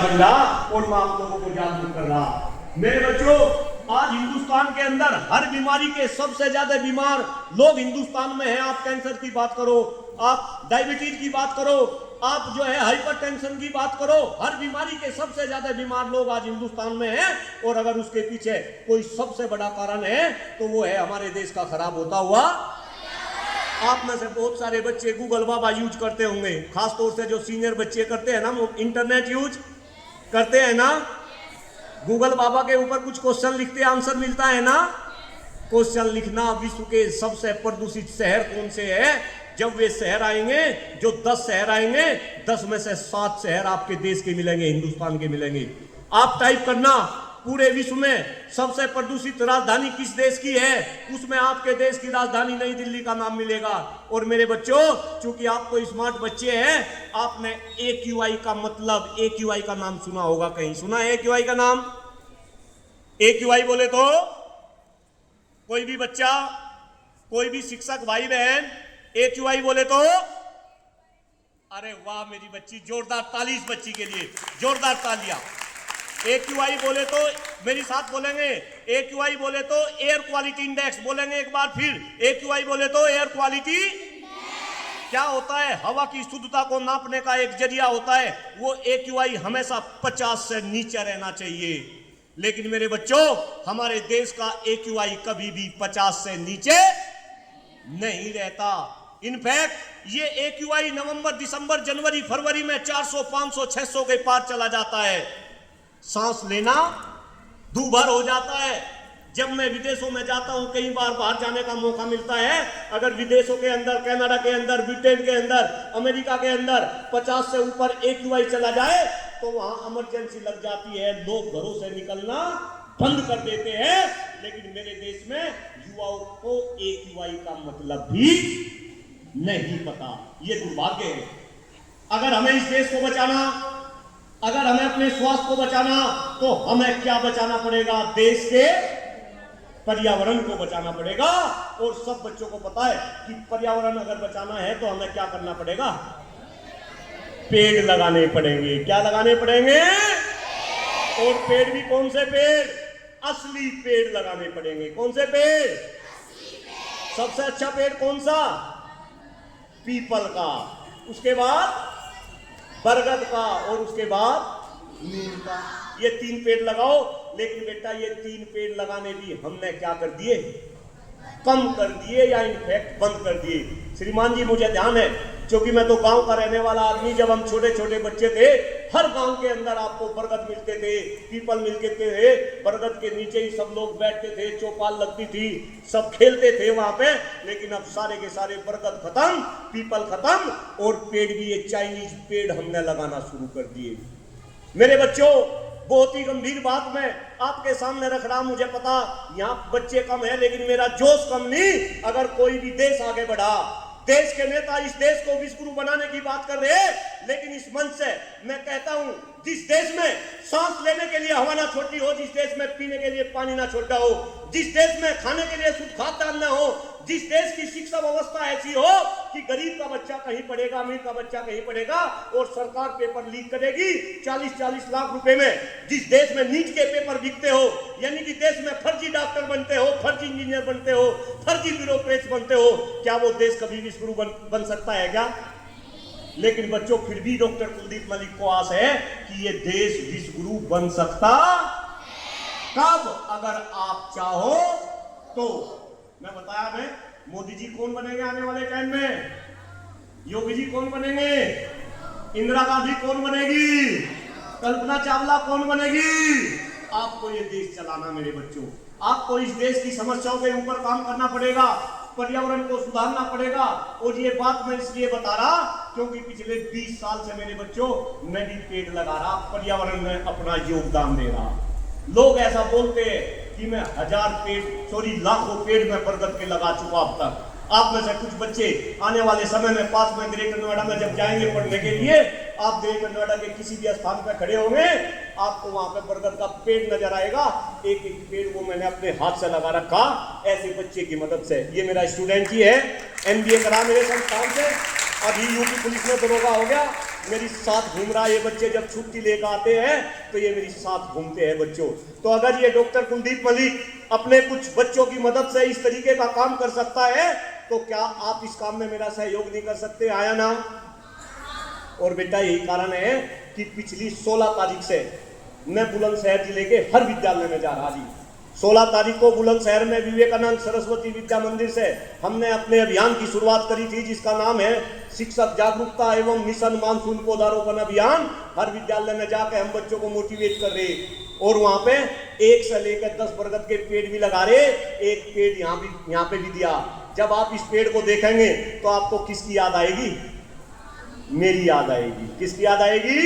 बन रहा और मैं आप लोगों को जागरूक कर रहा। मेरे बच्चों, आज हिंदुस्तान के अंदर हर बीमारी के सबसे ज्यादा बीमार लोग हिंदुस्तान में हैं। आप कैंसर की बात करो, आप डायबिटीज की बात करो, आप जो है हाइपरटेंशन की बात करो, हर बीमारी के सबसे ज्यादा बीमार लोग आज हिंदुस्तान में हैं। और अगर उसके पीछे कोई सबसे बड़ा कारण है तो वो है हमारे देश का खराब होता हुआ। आप में से बहुत सारे बच्चे गूगल बाबा यूज करते होंगे, खासतौर से जो सीनियर बच्चे करते हैं ना, वो इंटरनेट यूज करते हैं ना। गूगल बाबा के ऊपर कुछ क्वेश्चन लिखते आंसर मिलता है ना। क्वेश्चन लिखना, विश्व के सबसे प्रदूषित शहर कौन से है। जब वे शहर आएंगे, जो 10 शहर आएंगे, 10 में से 7 शहर आपके देश के मिलेंगे, हिंदुस्तान के मिलेंगे। आप टाइप करना, पूरे विश्व में सबसे प्रदूषित राजधानी किस देश की है, उसमें आपके देश की राजधानी नई दिल्ली का नाम मिलेगा। और मेरे बच्चों, चूंकि आप तो स्मार्ट बच्चे हैं, आपने AQI का मतलब, AQI का नाम सुना होगा, कहीं सुना है AQI का नाम? AQI बोले तो कोई भी बच्चा, कोई भी शिक्षक भाई बहन AQI बोले तो, अरे वाह मेरी बच्ची, जोरदार ताली इस बच्ची के लिए, जोरदार तालियां। AQI बोले तो मेरी साथ बोलेंगे, AQI बोले तो एयर क्वालिटी इंडेक्स, बोलेंगे एक बार फिर, AQI बोले तो एयर क्वालिटी क्या होता है? हवा की शुद्धता को नापने का एक जरिया होता है। वो AQI हमेशा 50 से नीचे रहना चाहिए। लेकिन मेरे बच्चों, हमारे देश का AQI कभी भी 50 से नीचे नहीं रहता। इनफैक्ट ये AQI नवंबर, दिसंबर, जनवरी, फरवरी में 400, 500, 600 के पार चला जाता है। सांस लेना दूभर हो जाता है। जब मैं विदेशों में जाता हूं, कई बार बाहर जाने का मौका मिलता है, अगर विदेशों के अंदर, कनाडा के अंदर, ब्रिटेन के अंदर, अमेरिका के अंदर 50 से ऊपर AQI चला जाए तो वहां इमरजेंसी लग जाती है, लोग घरों से निकलना बंद कर देते हैं। लेकिन मेरे देश में युवाओं को AQI का मतलब भी नहीं पता। ये दुर्भाग्य है। अगर हमें इस देश को बचाना, अगर हमें अपने स्वास्थ्य को बचाना, तो हमें क्या बचाना पड़ेगा? देश के पर्यावरण को बचाना पड़ेगा। और सब बच्चों को पता है कि पर्यावरण अगर बचाना है तो हमें क्या करना पड़ेगा? पेड़ लगाने पड़ेंगे। क्या लगाने पड़ेंगे? और पेड़ भी कौन से पेड़? असली पेड़ लगाने पड़ेंगे। कौन से पेड़? सबसे अच्छा पेड़ कौन सा? पीपल का, उसके बाद बरगद का, और उसके बाद नीम का। ये 3 पेड़ लगाओ। लेकिन बेटा, ये 3 पेड़ लगाने भी हमने क्या कर दिए? कम कर दिए, या इनफैक्ट बंद कर दिए। श्रीमान जी, मुझे ध्यान है, क्योंकि मैं तो गांव का रहने वाला आदमी, जब हम छोटे छोटे बच्चे थे, हर गांव के अंदर आपको बरगद मिलते थे, पीपल मिलते थे। बरगद के नीचे ही सब लोग बैठते थे, चौपाल लगती थी, सब खेलते थे वहां पे। लेकिन अब सारे के सारे बरगद खत्म, पीपल खत्म, और पेड़ भी ये चाइनीज पेड़ हमने लगाना शुरू कर दिए। मेरे बच्चों, बहुत ही गंभीर बात मैं आपके सामने रख रहा। मुझे पता यहाँ बच्चे कम है, लेकिन मेरा जोश कम नहीं। अगर कोई भी देश आगे बढ़ा, देश के नेता इस देश को विश्व गुरु बनाने की बात कर रहे हैं, लेकिन इस मंच से मैं कहता हूं, जिस देश में सांस लेने के लिए हवा ना छोड़ी हो, जिस देश में पीने के लिए पानी ना छोड़ा हो, जिस देश में खाने के लिए शुद्ध खाद्य न हो, जिस देश की शिक्षा व्यवस्था ऐसी हो कि गरीब का बच्चा कहीं पढ़ेगा, अमीर का बच्चा कहीं पढ़ेगा, और सरकार पेपर लीक करेगी 40-40 लाख रुपए में, जिस देश में नीट के पेपर बिकते हो, यानी कि देश में फर्जी डॉक्टर बनते हो, फर्जी इंजीनियर बनते हो, फर्जी ब्यूरोक्रेट्स बनते हो, क्या वो देश कभी विश्व गुरु बन सकता है क्या? लेकिन बच्चों, फिर भी डॉक्टर कुलदीप मलिक को आस है कि ये देश विश्व गुरु बन सकता कब? अगर आप चाहो तो। मैं बताया मैं, मोदी जी कौन बनेंगे आने वाले टाइम में, योगी जी कौन बनेंगे, इंदिरा गांधी कौन बनेगी, कल्पना चावला कौन बनेगी? आपको ये देश चलाना मेरे बच्चों, आपको इस देश की समस्याओं के ऊपर काम करना पड़ेगा, पर्यावरण को सुधारना पड़ेगा। और ये बात मैं इसलिए बता रहा क्योंकि पिछले 20 साल से मेरे बच्चों मैं भी पेड़ लगा रहा, पर्यावरण में अपना योगदान दे रहा। लोग ऐसा बोलते हैं कि मैं लाखों पेड़ में बरगद के लगा चुका अब तक। आप में से कुछ बच्चे आने वाले समय में पास में ग्रेटर नोएडा में जब जाएंगे पढ़ने के लिए, आप ग्रेटर नोएडा के किसी भी स्थान पर खड़े होंगे, आपको वहां पे बरगद का पेड़ नजर आएगा। एक एक पेड़ वो मैंने अपने हाथ से लगा रखा, ऐसे बच्चे की मदद से। ये मेरा स्टूडेंट ही है, MBA करा मेरे संस्थान से, अभी यूपी पुलिस में दरोगा हो गया। मेरी साथ घूम रहा है। ये बच्चे जब छुट्टी लेकर आते हैं तो ये मेरी साथ घूमते हैं बच्चों। तो अगर ये डॉक्टर कुलदीप मलिक अपने कुछ बच्चों की मदद से इस तरीके का काम कर सकता है तो क्या आप इस काम में मेरा सहयोग नहीं कर सकते? आया ना? और बेटा यही कारण है कि पिछली 16 तारीख से मैं बुलंदशहर जिले के हर विद्यालय में जा रहा जी। 16 तारीख को बुलंदशहर में विवेकानंद सरस्वती विद्या मंदिर से हमने अपने अभियान की शुरुआत करी थी, जिसका नाम है शिक्षक जागरूकता एवं मिशन मानसून पौधारोपण अभियान। हर विद्यालय में जाकर हम बच्चों को मोटिवेट कर रहे और वहां पे 1 से लेकर 10 बरगद के पेड़ भी लगा रहे। एक पेड़ यहाँ पे भी दिया। जब आप इस पेड़ को देखेंगे तो आपको किसकी याद आएगी? मेरी याद आएगी। किसकी याद आएगी?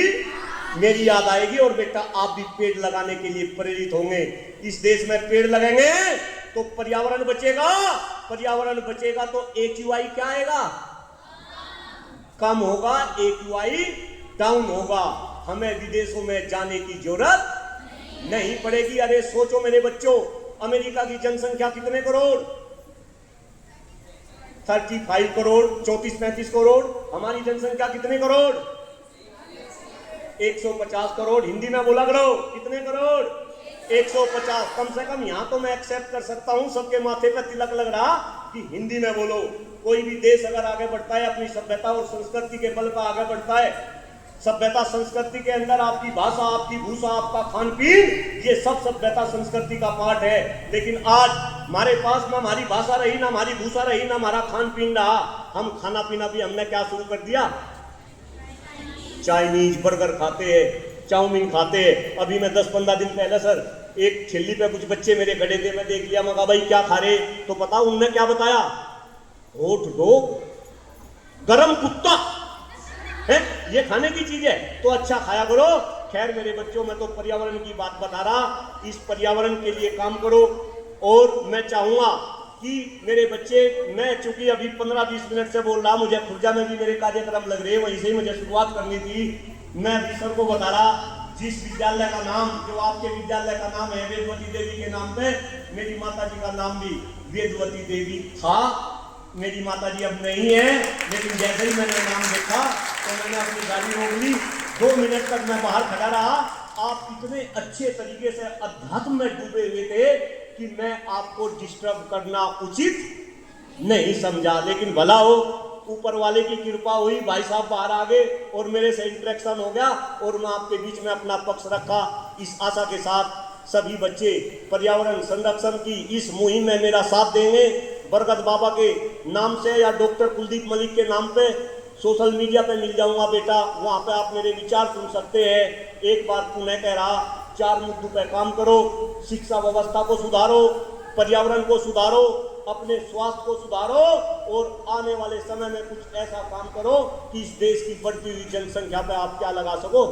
मेरी याद आएगी। और बेटा आप भी पेड़ लगाने के लिए प्रेरित होंगे। इस देश में पेड़ लगेंगे तो पर्यावरण बचेगा। पर्यावरण बचेगा तो AQI क्या आएगा? कम होगा। AQI डाउन होगा। हमें विदेशों में जाने की जरूरत नहीं पड़ेगी। अरे सोचो मेरे बच्चों, अमेरिका की जनसंख्या कितने करोड़? 35 करोड़, 34-35 करोड़। हमारी जनसंख्या कितने करोड़? 150 करोड़। हिंदी में बोला करो, कितने करोड़? 150। कम से कम यहाँ तो मैं एक्सेप्ट कर सकता हूँ, सबके माथे पे तिलक लग रहा कि हिंदी में बोलो। कोई भी देश अगर आगे बढ़ता है अपनी सभ्यता और संस्कृति के बल पर आगे बढ़ता है। सभ्यता संस्कृति के अंदर आपकी भाषा, आपकी भूषा, आपका खान पीन, ये सब सभ्यता संस्कृति का पार्ट है। लेकिन आज हमारे पास ना हमारी भाषा रही, ना हमारी भूषा रही, ना हमारा खान पीन रहा। हम खाना पीना भी हमने क्या शुरू कर दिया? चाइनीज बर्गर खाते हैं, चाउमीन खाते हैं। अभी मैं 10-15 दिन पहले सर एक ठेली पे कुछ बच्चे मेरे खड़े थे, मैं देख लिया। मैं कहा भाई क्या खा रहे? तो पता उनने क्या बताया? होट डॉग, गरम कुत्ता है, ये खाने की चीज है तो अच्छा खाया करो। खैर मेरे बच्चों, मैं तो पर्यावरण की बात बता रहा। इस पर्यावरण के लिए काम करो। और मैं चाहूंगा कि मेरे बच्चे, मैं चूंकि अभी 15-20 मिनट से बोल रहा, मुझे खुर्जा में भी मेरे कार्यक्रम लग रहे हैं, वहीं से ही मुझे शुरुआत करनी थी। मैं अभी सर को बता रहा, जिस विद्यालय का नाम, जो आपके विद्यालय का नाम है वेदवती देवी के नाम पे, मेरी माता जी का नाम भी वेदवती देवी था। मेरी माता जी अब नहीं है, लेकिन जैसे ही मैंने नाम देखा तो मैंने अपनी गाड़ी रोक ली। 2 मिनट तक मैं बाहर खड़ा रहा। आप इतने अच्छे तरीके से अध्यात्म में डूबे हुए थे कि मैं आपको डिस्टर्ब करना उचित नहीं समझा। लेकिन भला हो, ऊपर वाले की कृपा हुई, भाई साहब बाहर आ गए और मेरे से इंटरेक्शन हो गया और मैं आपके बीच में अपना पक्ष रखा, इस आशा के साथ सभी बच्चे पर्यावरण संरक्षण की इस मुहिम में मेरा साथ देंगे। बरगद बाबा के नाम से या डॉक्टर कुलदीप मलिक के नाम पे सोशल मीडिया पे मिल जाऊंगा बेटा, वहाँ पे आप मेरे विचार सुन सकते हैं। एक बार पुनः कह रहा, 4 मुद्दों पे काम करो। शिक्षा व्यवस्था को सुधारो, पर्यावरण को सुधारो, अपने स्वास्थ्य को सुधारो और आने वाले समय में कुछ ऐसा काम करो कि इस देश की बढ़ती हुई जनसंख्या पे आप क्या लगा सको?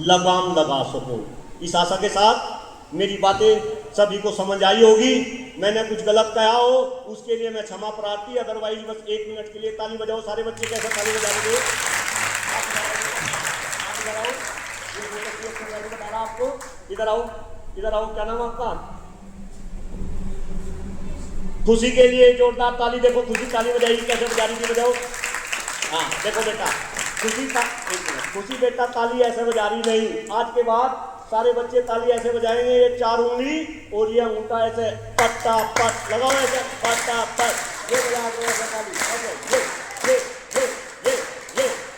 लगाम लगा सको। इस आशा के साथ मेरी बातें सभी को समझ आई होगी। मैंने कुछ गलत कहा हो उसके लिए मैं क्षमा प्रार्थी। अदरवाइज बस 1 मिनट के लिए ताली बजाओ। सारे बच्चे कैसे ताली बजा रहे थे? बता रहा आपको, इधर आओ, इधर आओ। क्या नाम आपका? खुशी के लिए जोरदार ताली। देखो खुशी ताली बजाएगी, कैसे बजा रही थी, बजाओ। हाँ देखो बेटा, खुशी बेटा ताली ऐसे बजा रही नहीं। आज के बाद सारे बच्चे ताली ऐसे बजाएंगे, ये 4 उंगली और ये अंगूठा ऐसे पट्टा पट लगाओ, ऐसे पट्टा पट, ये बजा दो ऐसे ताली।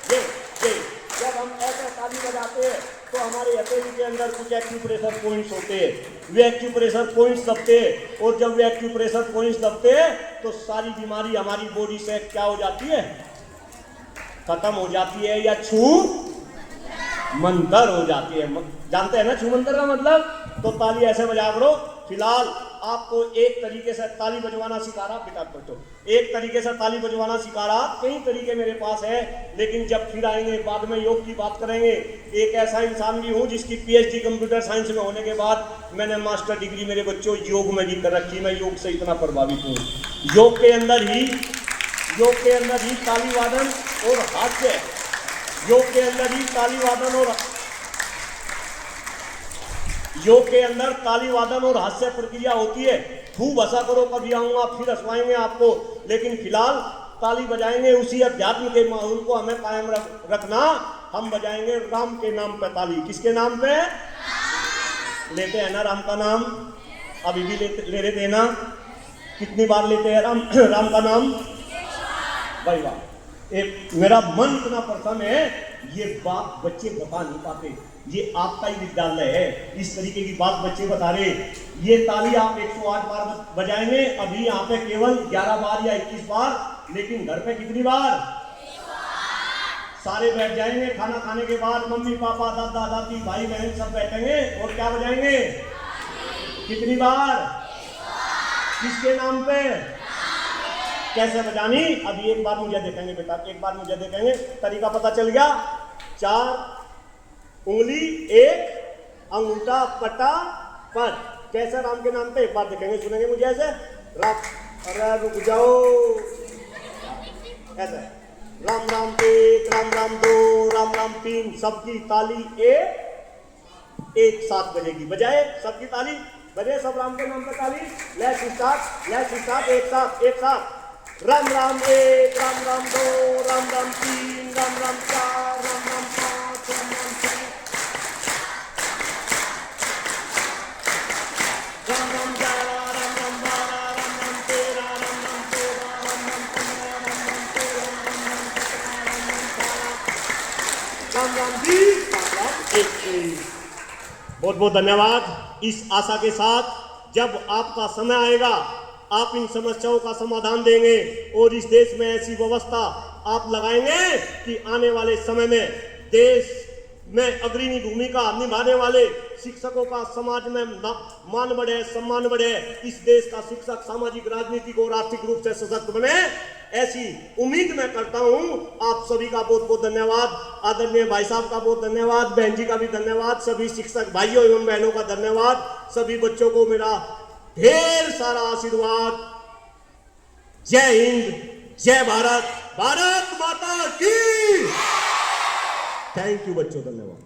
ये जब हम ऐसे ताली बजाते हैं तो हमारे हथेली के अंदर कुछ एक्यूप्रेशर पॉइंट्स होते हैं। वे एक्यूप्रेशर पॉइंट्स दबते हैं और जब वे एक्यूप्रेशर पॉइंट्स दबते हैं तो सारी बीमारी हमारी बॉडी से क्या हो जाती है? खत्म हो जाती है या छू मंतर हो जाती है। जानते हैं ना छू मंतर का मतलब? तो ताली ऐसे बजा करो। फिलहाल आपको एक तरीके से ताली बजवाना सिखा रहा बेटा, बच्चों एक तरीके से ताली बजवाना सिखा रहा। कई तरीके मेरे पास है, लेकिन जब फिर आएंगे बाद में योग की बात करेंगे। एक ऐसा इंसान भी हूँ जिसकी PhD कंप्यूटर साइंस में होने के बाद मैंने मास्टर डिग्री मेरे बच्चों योग में भी कर रखी। मैं योग से इतना प्रभावित हूँ। योग के अंदर ही ताली वादन और हास्य, योग के अंदर ही ताली वादन और योग के अंदर ताली वादन और हास्य प्रक्रिया होती है। खूब हंसा करो, कभी आऊंगा फिर हंसवाएंगे आपको। लेकिन फिलहाल ताली बजाएंगे, उसी अध्यात्म के माहौल को हमें कायम रखना। हम बजाएंगे राम के नाम पे ताली। किसके नाम पे? लेते हैं ना राम का नाम, अभी भी ले रहे थे ना। कितनी बार लेते हैं राम का नाम? भाई वाह, मेरा मन इतना प्रसन्न है। ये बात बच्चे बता नहीं पाते, ये आपका ही विद्यालय है, इस तरीके की बात बच्चे बता रहे। ये ताली आप 108 बार बजाएंगे, अभी यहाँ पे केवल 11 बार या 21 बार, लेकिन घर पे कितनी बार? सारे बैठ जाएंगे, खाना खाने के बाद मम्मी पापा दादा दादी भाई बहन सब बैठेंगे और क्या बजाएंगे? कितनी बार? किसके नाम पे? कैसे बजानी? अभी एक बार मुझे देखेंगे बेटा, एक बार मुझे देखेंगे, तरीका पता चल गया। 4 उंगली 1 अंगूठा पटा पर, कैसे राम के नाम पे? एक बार देखेंगे, सुनेंगे मुझे ऐसे। राम, अरे रुक जाओ, ऐसे राम राम 1, राम राम 2, राम राम 3, सबकी ताली एक साथ बजेगी। बजाए सबकी ताली, बजे सब राम के नाम पे ताली। लेट्स स्टार्ट, एक साथ। राम राम 1, राम राम 2, राम राम 3, राम राम 4, राम राम 5, राम राम 6, राम राम 11, राम राम 12, राम राम 13, राम राम 14, राम राम 15, राम राम 16, राम राम 17, राम राम 18, राम राम 20, राम राम 21। बहुत बहुत धन्यवाद। इस आशा के साथ जब आपका समय आएगा आप इन समस्याओं का समाधान देंगे और इस देश में ऐसी व्यवस्था आप लगाएंगे कि आने वाले समय में देश में अग्रणी भूमिका निभाने वाले शिक्षकों का समाज में मान बढ़े, सम्मान बढ़े, इस देश का शिक्षक सामाजिक, राजनीतिक और आर्थिक रूप से सशक्त बने, ऐसी उम्मीद मैं करता हूं। आप सभी का बहुत बहुत धन्यवाद। आदरणीय भाई साहब का बहुत धन्यवाद, बहन जी का भी धन्यवाद, सभी शिक्षक भाइयों एवं बहनों का धन्यवाद, सभी बच्चों को मेरा ढेर सारा आशीर्वाद। जय हिंद, जय भारत, भारत माता की। थैंक यू बच्चों, धन्यवाद।